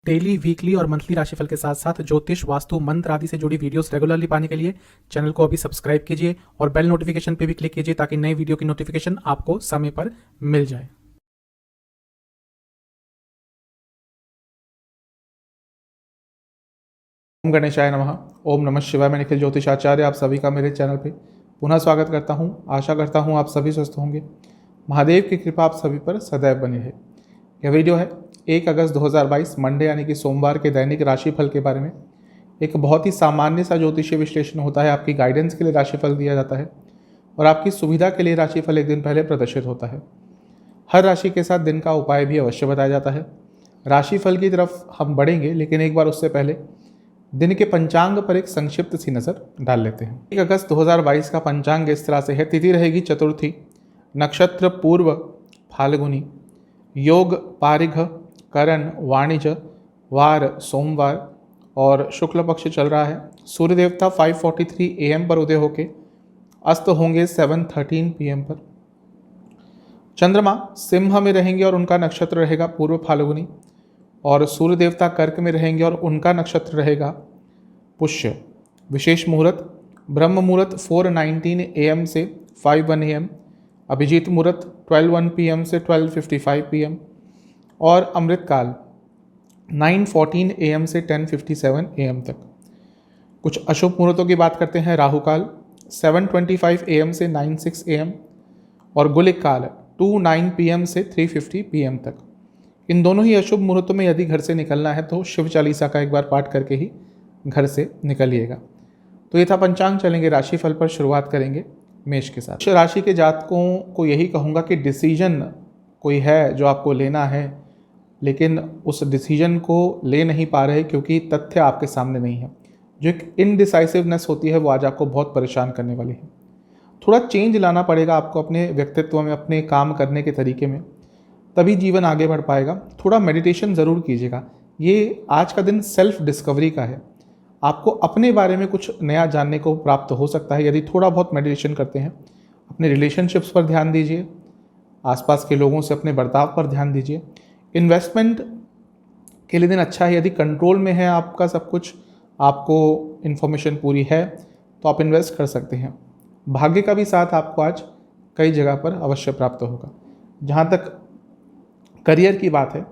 Daily, weekly और monthly राशिफल के साथ साथ ज्योतिष, वास्तु, मंत्र आदि से जुड़ी वीडियोस रेगुलरली पाने के लिए चैनल को अभी सब्सक्राइब कीजिए और बेल नोटिफिकेशन पे भी क्लिक कीजिए ताकि नई वीडियो की नोटिफिकेशन आपको समय पर मिल जाए। ओम गणेशाय नमः। ओम नमः शिवाय। मैं निखिल ज्योतिषाचार्य आप सभी का मेरे चैनल पे पुनः स्वागत करता हूँ। आशा करता हूँ आप सभी स्वस्थ होंगे। महादेव की कृपा आप सभी पर सदैव बनी है। यह वीडियो है 1 अगस्त 2022 मंडे यानी कि सोमवार के दैनिक राशिफल के बारे में। एक बहुत ही सामान्य सा ज्योतिषीय विश्लेषण होता है। आपकी गाइडेंस के लिए राशिफल दिया जाता है और आपकी सुविधा के लिए राशिफल एक दिन पहले प्रदर्शित होता है। हर राशि के साथ दिन का उपाय भी अवश्य बताया जाता है। राशिफल की तरफ हम बढ़ेंगे, लेकिन एक बार उससे पहले दिन के पंचांग पर एक संक्षिप्त सी नजर डाल लेते हैं। 1 अगस्त 2022 का पंचांग इस तरह से है। तिथि रहेगी चतुर्थी, नक्षत्र पूर्व फाल्गुनी, योग पारिघ, करण वाणिज्य, वार सोमवार और शुक्ल पक्ष चल रहा है। सूर्य देवता 5:43 AM पर उदय होके अस्त होंगे 7:13 PM पर। चंद्रमा सिंह में रहेंगे और उनका नक्षत्र रहेगा पूर्व फाल्गुनी, और सूर्य देवता कर्क में रहेंगे और उनका नक्षत्र रहेगा पुष्य। विशेष मुहूर्त ब्रह्म मुहूर्त 4:19 AM से 5:1 AM, अभिजीत मुहूर्त 12:1 PM से 12:55 PM और अमृत काल 9:14 AM से 10:57 AM तक। कुछ अशुभ मुहूर्तों की बात करते हैं। राहु काल 7:25 AM से 9:06 AM और गुलिक काल 2:09 PM से 3:50 PM तक। इन दोनों ही अशुभ मुहूर्तों में यदि घर से निकलना है तो शिव चालीसा का एक बार पाठ करके ही घर से निकलिएगा। तो ये था पंचांग। चलेंगे राशिफल पर। शुरुआत करेंगे मेष के साथ। राशि के जातकों को यही कहूँगा कि डिसीजन कोई है जो आपको लेना है, लेकिन उस डिसीजन को ले नहीं पा रहे क्योंकि तथ्य आपके सामने नहीं है। जो एक इनडिसाइसिवनेस होती है वो आज आपको बहुत परेशान करने वाली है। थोड़ा चेंज लाना पड़ेगा आपको अपने व्यक्तित्व में, अपने काम करने के तरीके में, तभी जीवन आगे बढ़ पाएगा। थोड़ा मेडिटेशन ज़रूर कीजिएगा। ये आज का दिन सेल्फ डिस्कवरी का है। आपको अपने बारे में कुछ नया जानने को प्राप्त हो सकता है यदि थोड़ा बहुत मेडिटेशन करते हैं। अपने रिलेशनशिप्स पर ध्यान दीजिए, आसपास के लोगों से अपने बर्ताव पर ध्यान दीजिए। इन्वेस्टमेंट के लिए दिन अच्छा है। यदि कंट्रोल में है आपका सब कुछ, आपको इन्फॉर्मेशन पूरी है, तो आप इन्वेस्ट कर सकते हैं। भाग्य का भी साथ आपको आज कई जगह पर अवश्य प्राप्त होगा। जहाँ तक करियर की बात है,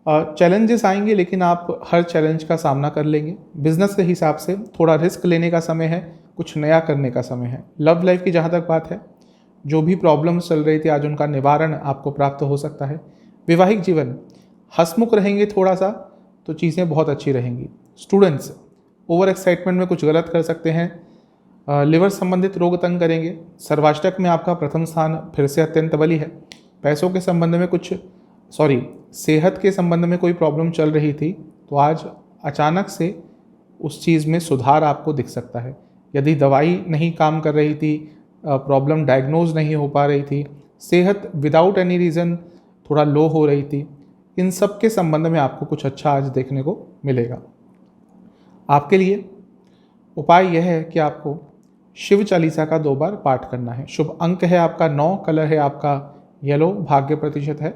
चैलेंजेस आएंगे लेकिन आप हर चैलेंज का सामना कर लेंगे। बिजनेस के हिसाब से थोड़ा रिस्क लेने का समय है, कुछ नया करने का समय है। लव लाइफ की जहाँ तक बात है, जो भी प्रॉब्लम्स चल रही थी आज उनका निवारण आपको प्राप्त हो सकता है। वैवाहिक जीवन हंसमुख रहेंगे थोड़ा सा, तो चीज़ें बहुत अच्छी रहेंगी। स्टूडेंट्स ओवर एक्साइटमेंट में कुछ गलत कर सकते हैं। लिवर संबंधित रोग तंग करेंगे। सर्वाष्टक में आपका प्रथम स्थान फिर से अत्यंत बली है। पैसों के संबंध में सेहत के संबंध में कोई प्रॉब्लम चल रही थी तो आज अचानक से उस चीज़ में सुधार आपको दिख सकता है। यदि दवाई नहीं काम कर रही थी, प्रॉब्लम डायग्नोज नहीं हो पा रही थी, सेहत विदाउट एनी रीज़न थोड़ा लो हो रही थी, इन सब के संबंध में आपको कुछ अच्छा आज देखने को मिलेगा। आपके लिए उपाय यह है कि आपको शिव चालीसा का 2 बार पाठ करना है। शुभ अंक है आपका 9, कलर है आपका येलो, भाग्य प्रतिशत है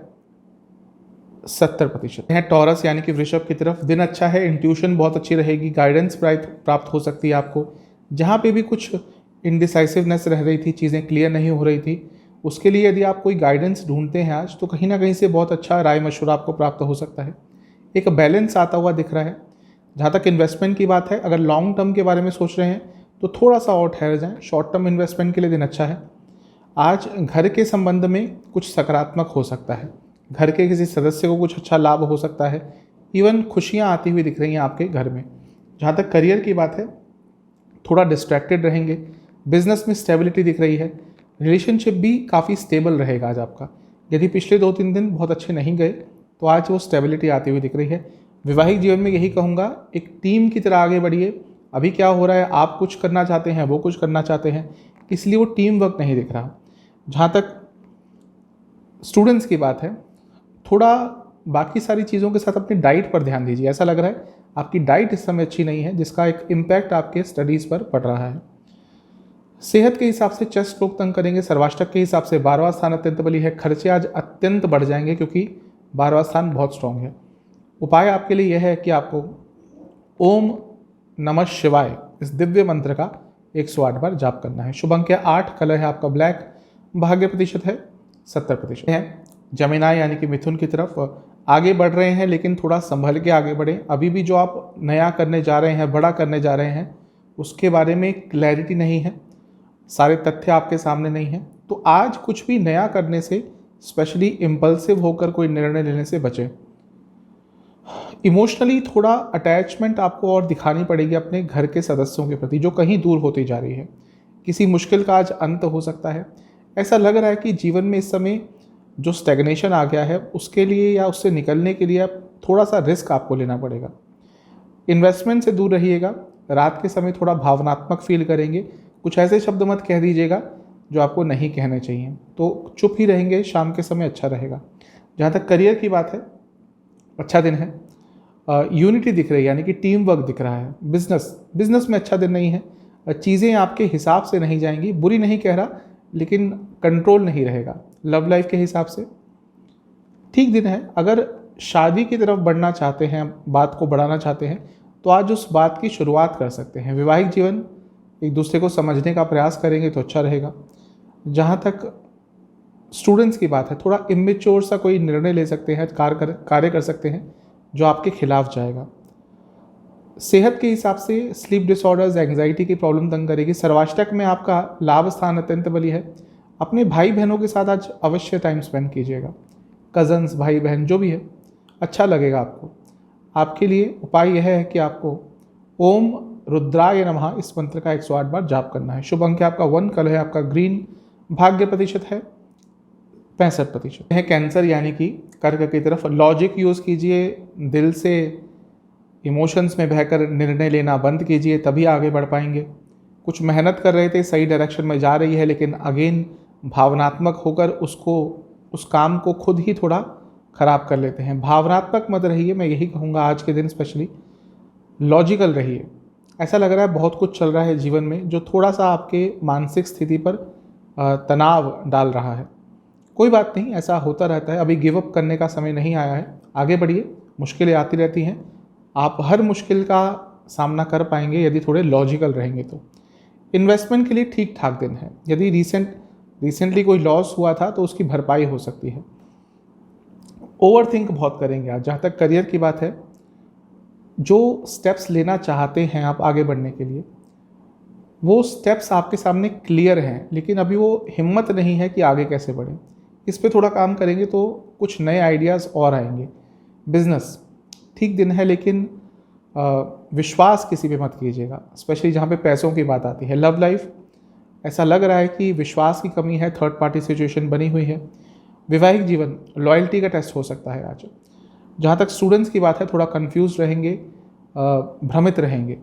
70% है टॉरस यानी कि वृषभ की तरफ। दिन अच्छा है, इंट्यूशन बहुत अच्छी रहेगी, गाइडेंस प्राप्त हो सकती है आपको। जहाँ पे भी कुछ इनडिसाइसिवनेस रह रही थी, चीज़ें क्लियर नहीं हो रही थी, उसके लिए यदि आप कोई गाइडेंस ढूंढते हैं आज, तो कहीं ना कहीं से बहुत अच्छा राय मशवरा आपको प्राप्त हो सकता है। एक बैलेंस आता हुआ दिख रहा है। जहाँ तक इन्वेस्टमेंट की बात है, अगर लॉन्ग टर्म के बारे में सोच रहे हैं तो थोड़ा सा और ठहर जाएं। शॉर्ट टर्म इन्वेस्टमेंट के लिए दिन अच्छा है। आज घर के संबंध में कुछ सकारात्मक हो सकता है। घर के किसी सदस्य को कुछ अच्छा लाभ हो सकता है। इवन खुशियां आती हुई दिख रही हैं आपके घर में। जहाँ तक करियर की बात है, थोड़ा डिस्ट्रैक्टेड रहेंगे। बिजनेस में स्टेबिलिटी दिख रही है। रिलेशनशिप भी काफ़ी स्टेबल रहेगा आज आपका। यदि पिछले 2-3 दिन बहुत अच्छे नहीं गए तो आज वो स्टेबिलिटी आती हुई दिख रही है। वैवाहिक जीवन में यही कहूँगा, एक टीम की तरह आगे बढ़िए। अभी क्या हो रहा है, आप कुछ करना चाहते हैं, वो कुछ करना चाहते हैं, इसलिए वो टीम वर्क नहीं दिख रहा। जहाँ तक स्टूडेंट्स की बात है, थोड़ा बाकी सारी चीज़ों के साथ अपनी डाइट पर ध्यान दीजिए। ऐसा लग रहा है आपकी डाइट इस समय अच्छी नहीं है, जिसका एक इम्पैक्ट आपके स्टडीज़ पर पड़ रहा है। सेहत के हिसाब से चेस्ट रोग तंग करेंगे। सर्वाष्टक के हिसाब से 12वां स्थान अत्यंत बली है। खर्चे आज अत्यंत बढ़ जाएंगे क्योंकि 12वां स्थान बहुत स्ट्रांग है। उपाय आपके लिए यह है कि आपको ओम नमः शिवाय इस दिव्य मंत्र का 108 बार जाप करना है। शुभ अंक है 8, कलर है आपका ब्लैक, भाग्य प्रतिशत है 70% है। जमीनाय यानी कि मिथुन की तरफ आगे बढ़ रहे हैं, लेकिन थोड़ा संभल के आगे बढ़ें। अभी भी जो आप नया करने जा रहे हैं, बड़ा करने जा रहे हैं, उसके बारे में क्लैरिटी नहीं है, सारे तथ्य आपके सामने नहीं है। तो आज कुछ भी नया करने से, स्पेशली इम्पल्सिव होकर कोई निर्णय लेने से बचें। इमोशनली थोड़ा अटैचमेंट आपको और दिखानी पड़ेगी अपने घर के सदस्यों के प्रति, जो कहीं दूर होती जा रही है। किसी मुश्किल का आज अंत हो सकता है। ऐसा लग रहा है कि जीवन में इस समय जो स्टैग्नेशन आ गया है, उसके लिए या उससे निकलने के लिए थोड़ा सा रिस्क आपको लेना पड़ेगा। इन्वेस्टमेंट से दूर रहिएगा। रात के समय थोड़ा भावनात्मक फील करेंगे। कुछ ऐसे शब्द मत कह दीजिएगा जो आपको नहीं कहने चाहिए, तो चुप ही रहेंगे। शाम के समय अच्छा रहेगा। जहाँ तक करियर की बात है, अच्छा दिन है। यूनिटी दिख रही है, यानी कि टीम वर्क दिख रहा है। बिजनेस में अच्छा दिन नहीं है। चीज़ें आपके हिसाब से नहीं जाएंगी। बुरी नहीं कह रहा, लेकिन कंट्रोल नहीं रहेगा। लव लाइफ के हिसाब से ठीक दिन है। अगर शादी की तरफ बढ़ना चाहते हैं, बात को बढ़ाना चाहते हैं, तो आज उस बात की शुरुआत कर सकते हैं। वैवाहिक जीवन, एक दूसरे को समझने का प्रयास करेंगे तो अच्छा रहेगा। जहाँ तक स्टूडेंट्स की बात है, थोड़ा इमेच्योर सा कोई निर्णय ले सकते हैं, कार्य कर सकते हैं जो आपके खिलाफ जाएगा। सेहत के हिसाब से स्लीप डिसऑर्डर्स, एंग्जाइटी की प्रॉब्लम तंग करेगी। सर्वाष्टक में आपका लाभ स्थान अत्यंत बली है। अपने भाई बहनों के साथ आज अवश्य टाइम स्पेंड कीजिएगा। कज़न्स, भाई बहन जो भी है, अच्छा लगेगा आपको। आपके लिए उपाय यह है कि आपको ओम रुद्राय नमः इस मंत्र का 108 बार जाप करना है। शुभ अंक है आपका 1, कलर है आपका ग्रीन, भाग्य प्रतिशत है 65% है। कैंसर यानी कि कर्क की तरफ लॉजिक यूज़ कीजिए। दिल से, इमोशंस में बहकर निर्णय लेना बंद कीजिए, तभी आगे बढ़ पाएंगे। कुछ मेहनत कर रहे थे, सही डायरेक्शन में जा रही है, लेकिन अगेन भावनात्मक होकर उस काम को खुद ही थोड़ा खराब कर लेते हैं। भावनात्मक मत रहिए, मैं यही कहूँगा आज के दिन स्पेशली। लॉजिकल रहिए। ऐसा लग रहा है बहुत कुछ चल रहा है जीवन में जो थोड़ा सा आपके मानसिक स्थिति पर तनाव डाल रहा है। कोई बात नहीं, ऐसा होता रहता है। अभी गिव अप करने का समय नहीं आया है। आगे बढ़िए। मुश्किलें आती रहती हैं। आप हर मुश्किल का सामना कर पाएंगे यदि थोड़े लॉजिकल रहेंगे तो। इन्वेस्टमेंट के लिए ठीक ठाक दिन है। यदि रिसेंटली कोई लॉस हुआ था तो उसकी भरपाई हो सकती है। ओवरथिंक बहुत करेंगे आज। जहाँ तक करियर की बात है, जो स्टेप्स लेना चाहते हैं आप आगे बढ़ने के लिए, वो स्टेप्स आपके सामने क्लियर हैं, लेकिन अभी वो हिम्मत नहीं है कि आगे कैसे बढ़ें। इस पे थोड़ा काम करेंगे तो कुछ नए आइडियाज़ और आएंगे। बिजनेस ठीक दिन है, लेकिन विश्वास किसी पे मत कीजिएगा, स्पेशली जहाँ पे पैसों की बात आती है। लव लाइफ, ऐसा लग रहा है कि विश्वास की कमी है, थर्ड पार्टी सिचुएशन बनी हुई है। वैवाहिक जीवन, लॉयल्टी का टेस्ट हो सकता है आज। जहाँ तक स्टूडेंट्स की बात है, थोड़ा कंफ्यूज रहेंगे, भ्रमित रहेंगे।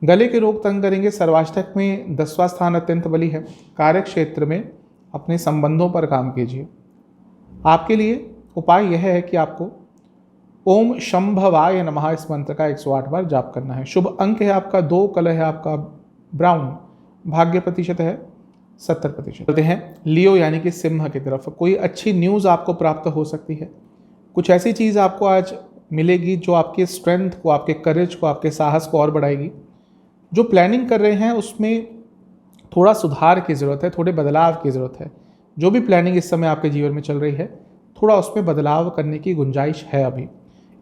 गले के रोग तंग करेंगे। सर्वाष्टक में 10वां स्थान अत्यंत बली है। कार्य क्षेत्र में अपने संबंधों पर काम कीजिए। आपके लिए उपाय यह है कि आपको ओम शंभवाय नमः इस मंत्र का 108 बार जाप करना है। शुभ अंक है आपका 2, कलर है आपका ब्राउन, भाग्य प्रतिशत है 70%। चलते हैं लियो यानी कि सिंह की तरफ। कोई अच्छी न्यूज़ आपको प्राप्त हो सकती है। कुछ ऐसी चीज़ आपको आज मिलेगी जो आपके स्ट्रेंथ को, आपके करेज को, आपके साहस को और बढ़ाएगी। जो प्लानिंग कर रहे हैं उसमें थोड़ा सुधार की ज़रूरत है, थोड़े बदलाव की ज़रूरत है। जो भी प्लानिंग इस समय आपके जीवन में चल रही है, थोड़ा उसमें बदलाव करने की गुंजाइश है अभी।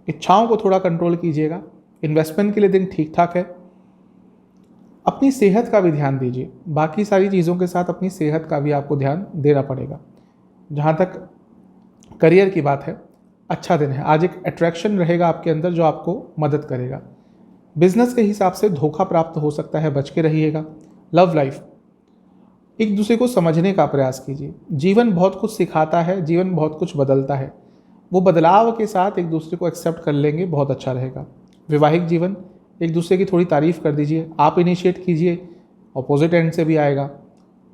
इच्छाओं को थोड़ा कंट्रोल कीजिएगा। इन्वेस्टमेंट के लिए दिन ठीक ठाक है। अपनी सेहत का भी ध्यान दीजिए। बाकी सारी चीज़ों के साथ अपनी सेहत का भी आपको ध्यान देना पड़ेगा। जहाँ तक करियर की बात है, अच्छा दिन है। आज एक अट्रैक्शन रहेगा आपके अंदर जो आपको मदद करेगा। बिजनेस के हिसाब से धोखा प्राप्त हो सकता है, बच के रहिएगा। लव लाइफ, एक दूसरे को समझने का प्रयास कीजिए। जीवन बहुत कुछ सिखाता है, जीवन बहुत कुछ बदलता है। वो बदलाव के साथ एक दूसरे को एक्सेप्ट कर लेंगे, बहुत अच्छा रहेगा। वैवाहिक जीवन, एक दूसरे की थोड़ी तारीफ कर दीजिए। आप इनिशिएट कीजिए, अपोजिट एंड से भी आएगा।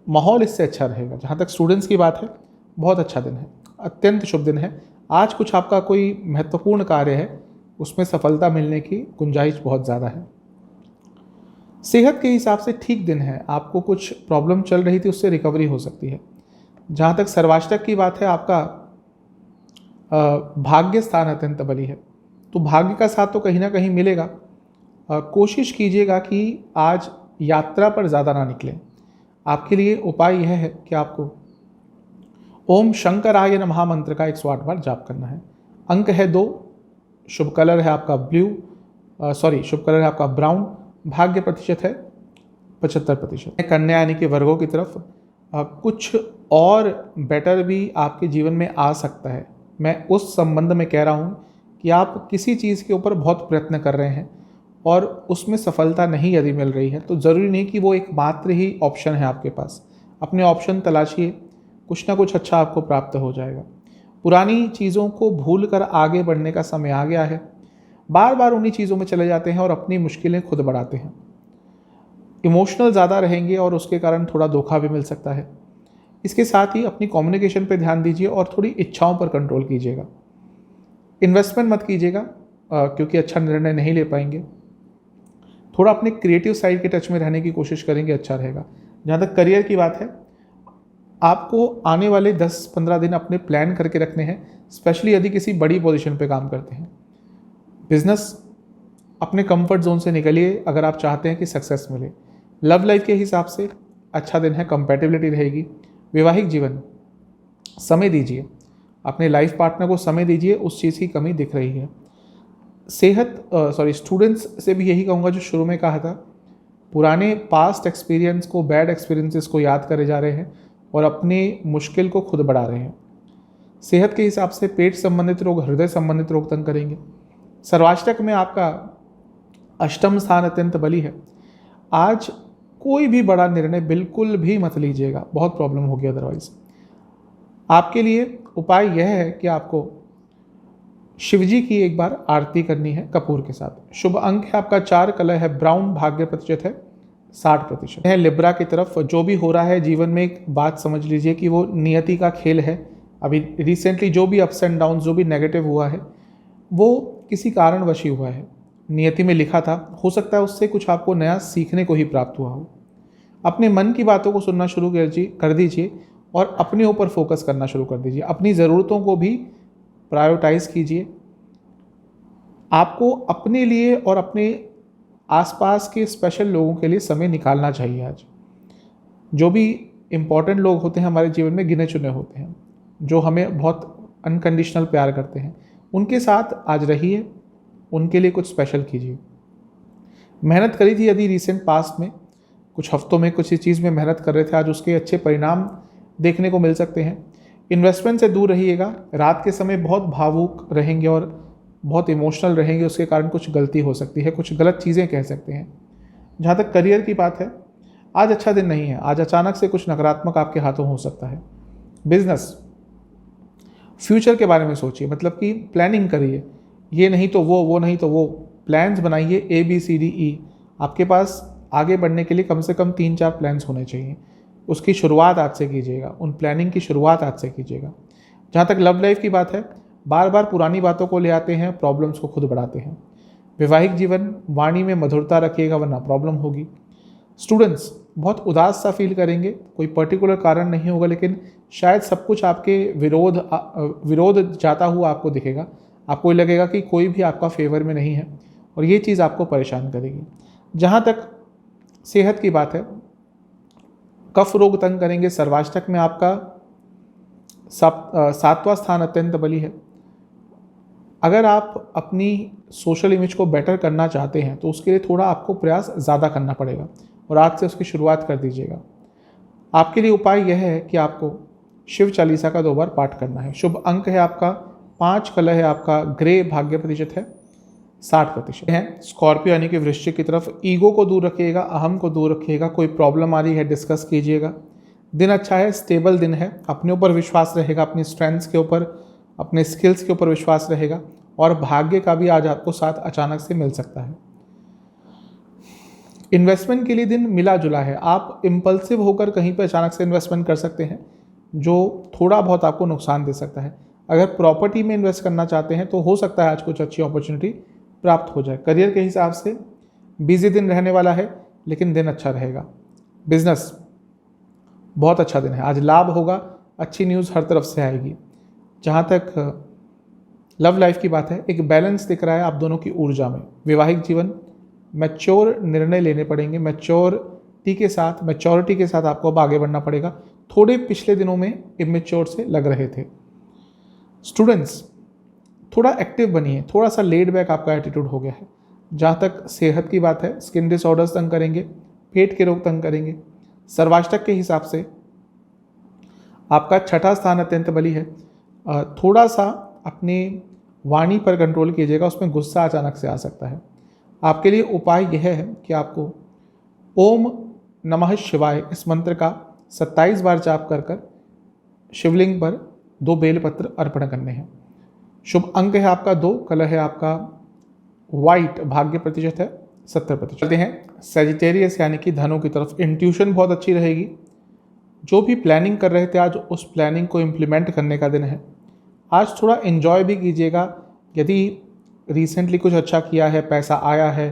माहौल इससे अच्छा रहेगा। जहाँ तक स्टूडेंट्स की बात है, बहुत अच्छा दिन है, अत्यंत शुभ दिन है। आज कुछ आपका कोई महत्वपूर्ण कार्य है, उसमें सफलता मिलने की गुंजाइश बहुत ज़्यादा है। सेहत के हिसाब से ठीक दिन है। आपको कुछ प्रॉब्लम चल रही थी, उससे रिकवरी हो सकती है। जहाँ तक सर्वाष्टक की बात है, आपका भाग्य स्थान अत्यंत बली है। तो भाग्य का साथ तो कहीं ना कहीं मिलेगा। कोशिश कीजिएगा कि आज यात्रा पर ज़्यादा ना निकलें। आपके लिए उपाय यह है कि आपको ओम शंकराय नमः मंत्र का 108 बार जाप करना है। अंक है 2, शुभ कलर है आपका शुभ कलर है आपका ब्राउन, भाग्य प्रतिशत है 75%। कन्या यानी कि वर्गों की तरफ कुछ और बेटर भी आपके जीवन में आ सकता है। मैं उस संबंध में कह रहा हूँ कि आप किसी चीज़ के ऊपर बहुत प्रयत्न कर रहे हैं और उसमें सफलता नहीं यदि मिल रही है, तो ज़रूरी नहीं कि वो एकमात्र ही ऑप्शन है आपके पास। अपने ऑप्शन तलाशिए, कुछ ना कुछ अच्छा आपको प्राप्त हो जाएगा। पुरानी चीज़ों को भूल कर आगे बढ़ने का समय आ गया है। बार बार उन्हीं चीज़ों में चले जाते हैं और अपनी मुश्किलें खुद बढ़ाते हैं। इमोशनल ज़्यादा रहेंगे और उसके कारण थोड़ा धोखा भी मिल सकता है। इसके साथ ही अपनी कम्युनिकेशन पे ध्यान दीजिए और थोड़ी इच्छाओं पर कंट्रोल कीजिएगा। इन्वेस्टमेंट मत कीजिएगा क्योंकि अच्छा निर्णय नहीं ले पाएंगे। थोड़ा अपने क्रिएटिव साइड के टच में रहने की कोशिश करेंगे, अच्छा रहेगा। जहाँ तक करियर की बात है, आपको आने वाले 10-15 दिन अपने प्लान करके रखने हैं, स्पेशली यदि किसी बड़ी पोजीशन पे काम करते हैं। बिजनेस, अपने कंफर्ट जोन से निकलिए अगर आप चाहते हैं कि सक्सेस मिले। लव लाइफ के हिसाब से अच्छा दिन है, कंपैटिबिलिटी रहेगी। वैवाहिक जीवन, समय दीजिए, अपने लाइफ पार्टनर को समय दीजिए, उस चीज़ की कमी दिख रही है। स्टूडेंट्स से भी यही कहूँगा जो शुरू में कहा था, पुराने पास्ट एक्सपीरियंस को, बैड एक्सपीरियंसेस को याद करे जा रहे हैं और अपनी मुश्किल को खुद बढ़ा रहे हैं। सेहत के हिसाब से पेट संबंधित रोग, हृदय संबंधित रोग तंग करेंगे। सर्वाष्टक में आपका अष्टम स्थान अत्यंत बली है। आज कोई भी बड़ा निर्णय बिल्कुल भी मत लीजिएगा, बहुत प्रॉब्लम होगी अदरवाइज। आपके लिए उपाय यह है कि आपको शिवजी की एक बार आरती करनी है कपूर के साथ। शुभ अंक है आपका 4, कलर है ब्राउन, भाग्य प्रतिशत है 60% है। लिब्रा की तरफ जो भी हो रहा है जीवन में, एक बात समझ लीजिए कि वो नियति का खेल है। अभी रिसेंटली जो भी अप्स एंड डाउन, जो भी नेगेटिव हुआ है, वो किसी कारणवश ही हुआ है। नियति में लिखा था, हो सकता है उससे कुछ आपको नया सीखने को ही प्राप्त हुआ हो। अपने मन की बातों को सुनना शुरू कर दीजिए और अपने ऊपर फोकस करना शुरू कर दीजिए। अपनी ज़रूरतों को भी प्रायोरिटाइज कीजिए। आपको अपने लिए और अपने आसपास के स्पेशल लोगों के लिए समय निकालना चाहिए। आज जो भी इम्पोर्टेंट लोग होते हैं हमारे जीवन में, गिने चुने होते हैं, जो हमें बहुत अनकंडीशनल प्यार करते हैं, उनके साथ आज रहिए, उनके लिए कुछ स्पेशल कीजिए। मेहनत करी थी यदि रिसेंट पास्ट में, कुछ हफ्तों में कुछ चीज़ में मेहनत कर रहे थे, आज उसके अच्छे परिणाम देखने को मिल सकते हैं। इन्वेस्टमेंट से दूर रहिएगा। रात के समय बहुत भावुक रहेंगे और बहुत इमोशनल रहेंगे, उसके कारण कुछ गलती हो सकती है, कुछ गलत चीज़ें कह सकते हैं। जहाँ तक करियर की बात है, आज अच्छा दिन नहीं है। आज अचानक से कुछ नकारात्मक आपके हाथों हो सकता है। बिजनेस, फ्यूचर के बारे में सोचिए, मतलब कि प्लानिंग करिए, ये नहीं तो वो नहीं तो वो, प्लान्स बनाइए ABCDE। आपके पास आगे बढ़ने के लिए कम से कम 3-4 प्लान्स होने चाहिए। उसकी शुरुआत आज से कीजिएगा, उन प्लानिंग की शुरुआत आज से कीजिएगा। जहाँ तक लव लाइफ की बात है, बार बार पुरानी बातों को ले आते हैं, प्रॉब्लम्स को खुद बढ़ाते हैं। वैवाहिक जीवन, वाणी में मधुरता रखिएगा वरना प्रॉब्लम होगी। स्टूडेंट्स बहुत उदास सा फील करेंगे, कोई पर्टिकुलर कारण नहीं होगा, लेकिन शायद सब कुछ आपके विरोध जाता हुआ आपको दिखेगा। आपको लगेगा कि कोई भी आपका फेवर में नहीं है और ये चीज़ आपको परेशान करेगी। जहाँ तक सेहत की बात है, कफ रोग तंग करेंगे। सर्वाष्टक में आपका 7वां स्थान अत्यंत बली है। अगर आप अपनी सोशल इमेज को बेटर करना चाहते हैं तो उसके लिए थोड़ा आपको प्रयास ज़्यादा करना पड़ेगा और आज से उसकी शुरुआत कर दीजिएगा। आपके लिए उपाय यह है कि आपको शिव चालीसा का 2 बार पाठ करना है। शुभ अंक है आपका 5, कलर है आपका ग्रे, भाग्य प्रतिशत है 60% है। स्कॉर्पियो यानी कि वृश्चिक की तरफ, ईगो को दूर रखिएगा, अहम को दूर रखिएगा। कोई प्रॉब्लम आ रही है डिस्कस कीजिएगा। दिन अच्छा है, स्टेबल दिन है। अपने ऊपर विश्वास रहेगा, अपनी स्ट्रेंथ्स के ऊपर, अपने स्किल्स के ऊपर विश्वास रहेगा और भाग्य का भी आज आपको साथ अचानक से मिल सकता है। इन्वेस्टमेंट के लिए दिन मिला जुला है। आप इम्पल्सिव होकर कहीं पर अचानक से इन्वेस्टमेंट कर सकते हैं जो थोड़ा बहुत आपको नुकसान दे सकता है। अगर प्रॉपर्टी में इन्वेस्ट करना चाहते हैं तो हो सकता है आज कुछ अच्छी अपॉर्चुनिटी प्राप्त हो जाए। करियर के हिसाब से बिजी दिन रहने वाला है, लेकिन दिन अच्छा रहेगा। बिजनेस बहुत अच्छा दिन है, आज लाभ होगा, अच्छी न्यूज़ हर तरफ से आएगी। जहाँ तक लव लाइफ की बात है, एक बैलेंस दिख रहा है आप दोनों की ऊर्जा में। वैवाहिक जीवन, मैच्योर निर्णय लेने पड़ेंगे, मैच्योरिटी के साथ आपको अब आगे बढ़ना पड़ेगा। थोड़े पिछले दिनों में इमेच्योर से लग रहे थे। स्टूडेंट्स, थोड़ा एक्टिव बनिए, थोड़ा सा लेड बैक आपका एटीट्यूड हो गया है। जहाँ तक सेहत की बात है, स्किन डिसऑर्डर्स तंग करेंगे, पेट के रोग तंग करेंगे। सर्वाष्टक के हिसाब से आपका छठा स्थान अत्यंत बली है। थोड़ा सा अपने वाणी पर कंट्रोल कीजिएगा, उसमें गुस्सा अचानक से आ सकता है। आपके लिए उपाय यह है कि आपको ओम नमः शिवाय इस मंत्र का 27 बार जाप कर कर शिवलिंग पर 2 बेलपत्र अर्पण करने हैं। शुभ अंक है आपका 2, कलर है आपका वाइट, भाग्य प्रतिशत है 70%। चलते हैं सैजिटेरियस यानी कि धनु की तरफ। इंट्यूशन बहुत अच्छी रहेगी। जो भी प्लानिंग कर रहे थे आज उस प्लानिंग को इम्प्लीमेंट करने का दिन है। आज थोड़ा एंजॉय भी कीजिएगा। यदि रिसेंटली कुछ अच्छा किया है, पैसा आया है,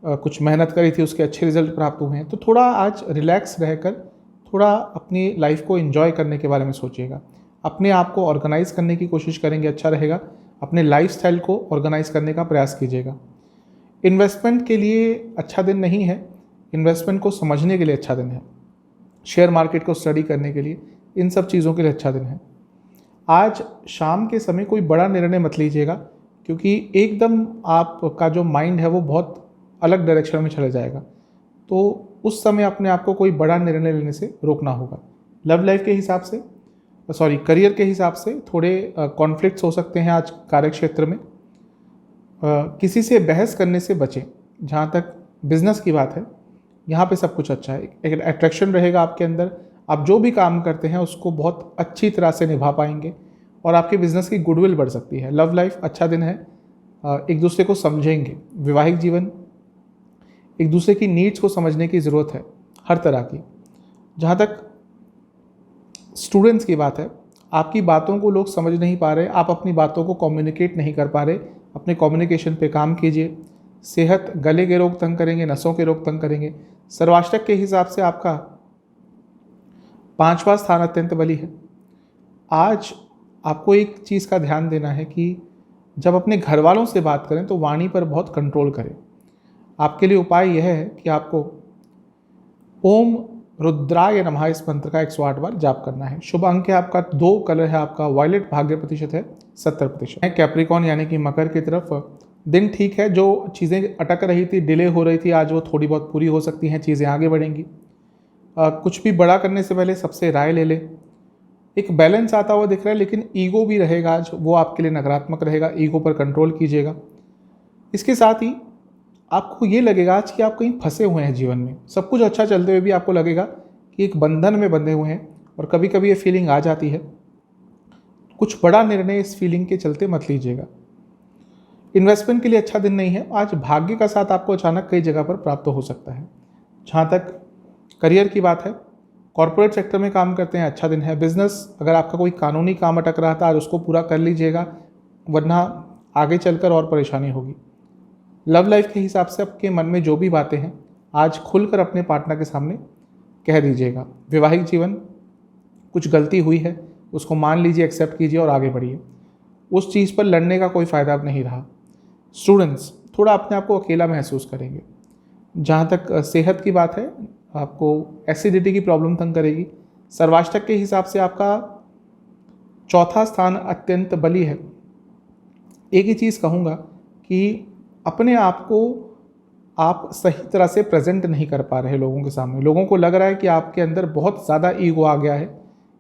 कुछ मेहनत करी थी, उसके अच्छे रिजल्ट प्राप्त हुए हैं, तो थोड़ा आज रिलैक्स रहकर थोड़ा अपनी लाइफ को एंजॉय करने के बारे में सोचिएगा। अपने आप को ऑर्गेनाइज करने की कोशिश करेंगे, अच्छा रहेगा। अपने लाइफस्टाइल को ऑर्गेनाइज करने का प्रयास कीजिएगा। इन्वेस्टमेंट के लिए अच्छा दिन नहीं है, इन्वेस्टमेंट को समझने के लिए अच्छा दिन है, शेयर मार्केट को स्टडी करने के लिए, इन सब चीज़ों के लिए अच्छा दिन है। आज शाम के समय कोई बड़ा निर्णय मत लीजिएगा, क्योंकि एकदम आपका जो माइंड है वो बहुत अलग डायरेक्शन में चले जाएगा। तो उस समय अपने आप को कोई बड़ा निर्णय लेने से रोकना होगा। लव लाइफ के हिसाब से, करियर के हिसाब से थोड़े कॉन्फ्लिक्ट्स हो सकते हैं आज कार्य क्षेत्र में। किसी से बहस करने से बचें। जहाँ तक बिजनेस की बात है, यहाँ पे सब कुछ अच्छा है। एक अट्रैक्शन रहेगा आपके अंदर, आप जो भी काम करते हैं उसको बहुत अच्छी तरह से निभा पाएंगे और आपके बिजनेस की गुडविल बढ़ सकती है। लव लाइफ अच्छा दिन है, एक दूसरे को समझेंगे। वैवाहिक जीवन, एक दूसरे की नीड्स को समझने की ज़रूरत है हर तरह की। जहाँ तक स्टूडेंट्स की बात है, आपकी बातों को लोग समझ नहीं पा रहे, आप अपनी बातों को कम्युनिकेट नहीं कर पा रहे, अपने कम्युनिकेशन पे काम कीजिए। सेहत, गले के रोग तंग करेंगे, नसों के रोग तंग करेंगे। सर्वाष्टक के हिसाब से आपका 5वां स्थान अत्यंत बली है। आज आपको एक चीज़ का ध्यान देना है कि जब अपने घर वालों से बात करें तो वाणी पर बहुत कंट्रोल करें। आपके लिए उपाय यह है कि आपको ओम रुद्राय नमः इस मंत्र का 108 बार जाप करना है। शुभ अंक है आपका 2, कलर है आपका वायलेट, भाग्य प्रतिशत है 70%। कैप्रिकॉन यानी कि मकर की तरफ दिन ठीक है। जो चीज़ें अटक रही थी, डिले हो रही थी, आज वो थोड़ी बहुत पूरी हो सकती हैं, चीज़ें आगे बढ़ेंगी। कुछ भी बड़ा करने से पहले सबसे राय ले लें। एक बैलेंस आता हुआ दिख रहा है, लेकिन ईगो भी रहेगा आज, वो आपके लिए नकारात्मक रहेगा। ईगो पर कंट्रोल कीजिएगा। इसके साथ ही आपको ये लगेगा आज कि आप कहीं फंसे हुए हैं जीवन में। सब कुछ अच्छा चलते हुए भी आपको लगेगा कि एक बंधन में बंधे हुए हैं, और कभी कभी ये फीलिंग आ जाती है। कुछ बड़ा निर्णय इस फीलिंग के चलते मत लीजिएगा। इन्वेस्टमेंट के लिए अच्छा दिन नहीं है। आज भाग्य का साथ आपको अचानक कई जगह पर प्राप्त हो सकता है। जहाँ तक करियर की बात है, कॉर्पोरेट सेक्टर में काम करते हैं, अच्छा दिन है। बिजनेस, अगर आपका कोई कानूनी काम अटक रहा था आज उसको पूरा कर लीजिएगा, वरना आगे चलकर और परेशानी होगी। लव लाइफ के हिसाब से आपके मन में जो भी बातें हैं आज खुलकर अपने पार्टनर के सामने कह दीजिएगा। वैवाहिक जीवन, कुछ गलती हुई है उसको मान लीजिए, एक्सेप्ट कीजिए और आगे बढ़िए। उस चीज़ पर लड़ने का कोई फ़ायदा अब नहीं रहा। स्टूडेंट्स, थोड़ा अपने आप को अकेला महसूस करेंगे। जहाँ तक सेहत की बात है, आपको एसिडिटी की प्रॉब्लम तंग करेगी। सर्वाष्टक के हिसाब से आपका 4था स्थान अत्यंत बली है। एक ही चीज़ कहूँगा कि अपने आप को आप सही तरह से प्रेजेंट नहीं कर पा रहे लोगों के सामने। लोगों को लग रहा है कि आपके अंदर बहुत ज़्यादा ईगो आ गया है।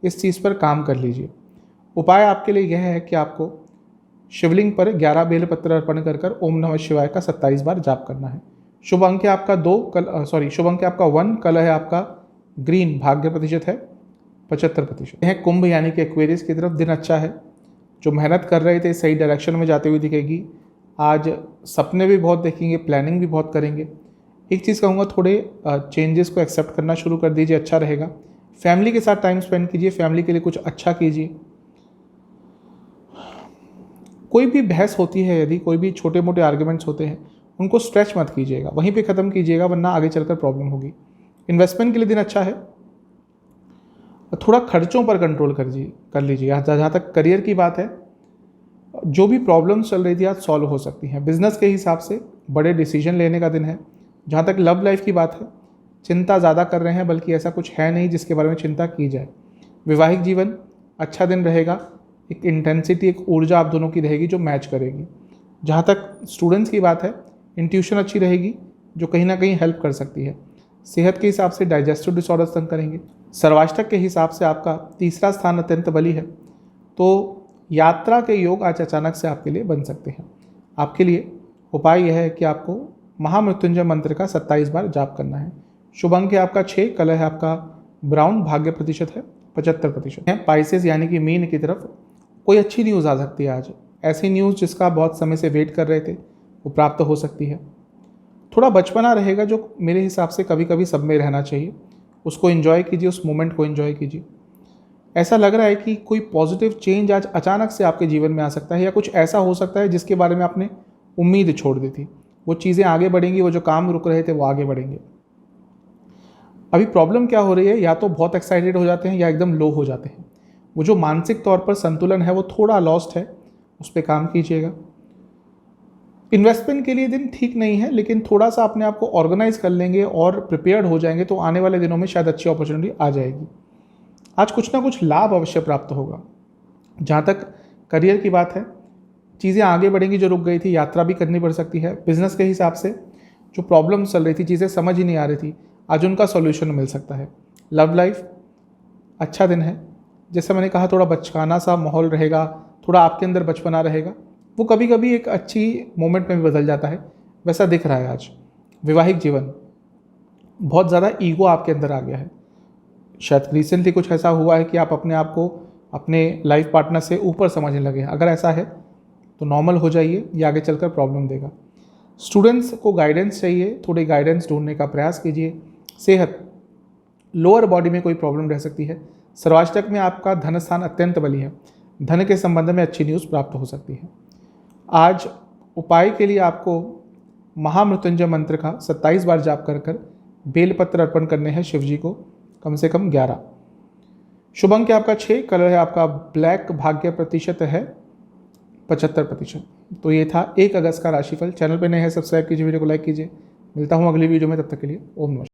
इस चीज़ पर काम कर लीजिए। उपाय आपके लिए यह है कि आपको शिवलिंग पर 11 बेलपत्र अर्पण कर कर ओम नमः शिवाय का 27 बार जाप करना है। शुभ अंक है आपका शुभ अंक है आपका 1, कलर है आपका ग्रीन, भाग्य प्रतिशत है 75%। है कुंभ यानी कि एक्वेरियस की तरफ दिन अच्छा है। जो मेहनत कर रहे थे सही डायरेक्शन में जाते हुए दिखेगी। आज सपने भी बहुत देखेंगे, प्लानिंग भी बहुत करेंगे। एक चीज़ कहूँगा, थोड़े चेंजेस को एक्सेप्ट करना शुरू कर दीजिए, अच्छा रहेगा। फैमिली के साथ टाइम स्पेंड कीजिए, फैमिली के लिए कुछ अच्छा कीजिए। कोई भी बहस होती है, यदि कोई भी छोटे मोटे आर्ग्यूमेंट्स होते हैं, उनको स्ट्रेच मत कीजिएगा, वहीं पे ख़त्म कीजिएगा, वरना आगे चलकर प्रॉब्लम होगी। इन्वेस्टमेंट के लिए दिन अच्छा है। थोड़ा खर्चों पर कंट्रोल कर लीजिए। जहाँ तक करियर की बात है, जो भी प्रॉब्लम्स चल रही थी आज सॉल्व हो सकती हैं। बिजनेस के हिसाब से बड़े डिसीजन लेने का दिन है। जहाँ तक लव लाइफ की बात है, चिंता ज़्यादा कर रहे हैं, बल्कि ऐसा कुछ है नहीं जिसके बारे में चिंता की जाए। वैवाहिक जीवन अच्छा दिन रहेगा। एक इंटेंसिटी, एक ऊर्जा आप दोनों की रहेगी जो मैच करेगी। जहाँ तक स्टूडेंट्स की बात है, इंट्यूशन अच्छी रहेगी जो कहीं ना कहीं हेल्प कर सकती है। सेहत के हिसाब से डाइजेस्टिव डिसऑर्डर्स तंग करेंगे। सर्वाष्टक के हिसाब से आपका तीसरा स्थान अत्यंत बली है, तो यात्रा के योग आज अचानक से आपके लिए बन सकते हैं। आपके लिए उपाय यह है कि आपको महामृत्युंजय मंत्र का 27 बार जाप करना है। शुभ अंक है आपका 6, कलर है आपका ब्राउन, भाग्य प्रतिशत है 75% है। पाइसेस यानी कि मीन की तरफ कोई अच्छी न्यूज़ आ सकती है आज। ऐसी न्यूज़ जिसका बहुत समय से वेट कर रहे थे वो प्राप्त हो सकती है। थोड़ा बचपना रहेगा जो मेरे हिसाब से कभी कभी सब में रहना चाहिए। उसको एंजॉय कीजिए, उस मोमेंट को एंजॉय कीजिए। ऐसा लग रहा है कि कोई पॉजिटिव चेंज आज अचानक से आपके जीवन में आ सकता है, या कुछ ऐसा हो सकता है जिसके बारे में आपने उम्मीद छोड़ दी थी। वो चीज़ें आगे बढ़ेंगी, वो जो काम रुक रहे थे वो आगे बढ़ेंगे। अभी प्रॉब्लम क्या हो रही है, या तो बहुत एक्साइटेड हो जाते हैं या एकदम लो हो जाते हैं। वो जो मानसिक तौर पर संतुलन है वो थोड़ा लॉस्ट है, उस पर काम कीजिएगा। इन्वेस्टमेंट के लिए दिन ठीक नहीं है, लेकिन थोड़ा सा अपने आप को ऑर्गेनाइज कर लेंगे और प्रिपेयर्ड हो जाएंगे तो आने वाले दिनों में शायद अच्छी अपॉर्चुनिटी आ जाएगी। आज कुछ ना कुछ लाभ अवश्य प्राप्त होगा। जहाँ तक करियर की बात है, चीज़ें आगे बढ़ेंगी जो रुक गई थी। यात्रा भी करनी पड़ सकती है। बिजनेस के हिसाब से जो प्रॉब्लम चल रही थी, चीज़ें समझ ही नहीं आ रही थी, आज उनका सॉल्यूशन मिल सकता है। लव लाइफ अच्छा दिन है। जैसे मैंने कहा, थोड़ा बचकाना सा माहौल रहेगा, थोड़ा आपके अंदर बचपना रहेगा, वो कभी कभी एक अच्छी मोमेंट में भी बदल जाता है, वैसा दिख रहा है आज। वैवाहिक जीवन, बहुत ज़्यादा ईगो आपके अंदर आ गया है। शायद रिसेंटली कुछ ऐसा हुआ है कि आप अपने आप को अपने लाइफ पार्टनर से ऊपर समझने लगे। अगर ऐसा है तो नॉर्मल हो जाइए, ये आगे चलकर प्रॉब्लम देगा। स्टूडेंट्स को गाइडेंस चाहिए, थोड़ी गाइडेंस ढूंढने का प्रयास कीजिए। सेहत, लोअर बॉडी में कोई प्रॉब्लम रह सकती है। सर्वाष्टक में आपका धन स्थान अत्यंत बली है। धन के संबंध में अच्छी न्यूज़ प्राप्त हो सकती है। आज उपाय के लिए आपको महामृत्युंजय मंत्र का 27 बार जाप कर बेलपत्र अर्पण करने हैं शिव जी को, कम से कम 11। शुभ अंक आपका 6, कलर है आपका ब्लैक, भाग्य प्रतिशत है 75%। तो ये था 1 अगस्त का राशिफल। चैनल पे नए हैं, सब्सक्राइब कीजिए, वीडियो को लाइक कीजिए। मिलता हूँ अगली वीडियो में, तब तक के लिए ओम नमः।